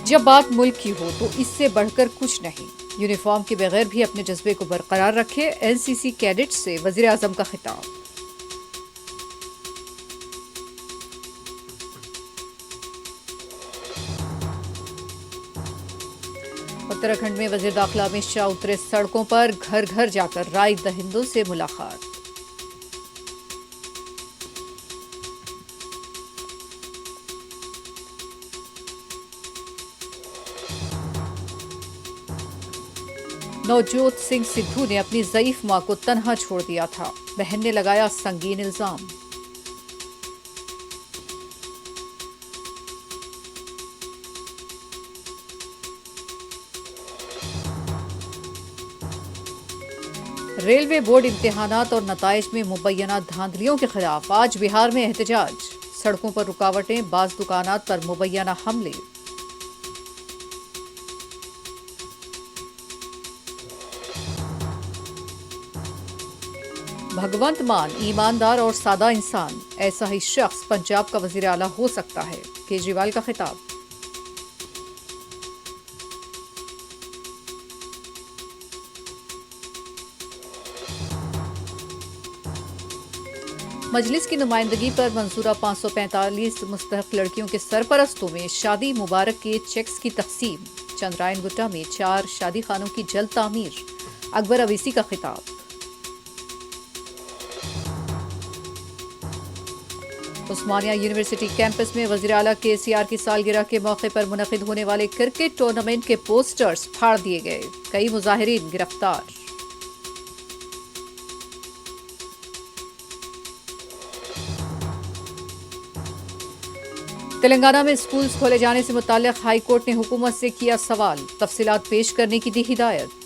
जब बात मुल्क की हो तो इससे बढ़कर कुछ नहीं। यूनिफॉर्म के बगैर भी अपने जज्बे को बरकरार रखे, एनसीसी कैडेट्स से वजीर आजम का खिताब। उत्तराखंड में वजीर दाखिला अमित शाह उतरे सड़कों पर, घर घर जाकर राय दहिंदों से मुलाकात। नवजोत सिंह सिद्धू ने अपनी ज़ईफ मां को तन्हा छोड़ दिया था, बहन ने लगाया संगीन इल्जाम। रेलवे बोर्ड इम्तिहानात और नताइज में मुबैना धांधलियों के खिलाफ आज बिहार में एहतजाज। सड़कों पर रुकावटें, बाज़ दुकानात पर मुबैना हमले। भगवंत मान ईमानदार और सादा इंसान, ऐसा ही शख्स पंजाब का वजीर आला हो सकता है, केजरीवाल का खिताब। मजलिस की नुमाइंदगी पर मंसूरा 545 मुस्तहक लड़कियों के सरपरस्तों में शादी मुबारक के चेक्स की तकसीम। चंद्रायन गुट्टा में 4 शादी खानों की जल्द तामीर, अकबर अवीसी का खिताब। उस्मानिया यूनिवर्सिटी कैंपस में वजीर आला केसीआर की सालगिरह के मौके पर मुनक़िद होने वाले क्रिकेट टूर्नामेंट के पोस्टर्स फाड़ दिए गए, कई मुजाहिरीन गिरफ्तार। तेलंगाना में स्कूल्स खोले जाने से मुताल्लिक़ हाई कोर्ट ने हुकूमत से किया सवाल, तफसीलात पेश करने की दी हिदायत।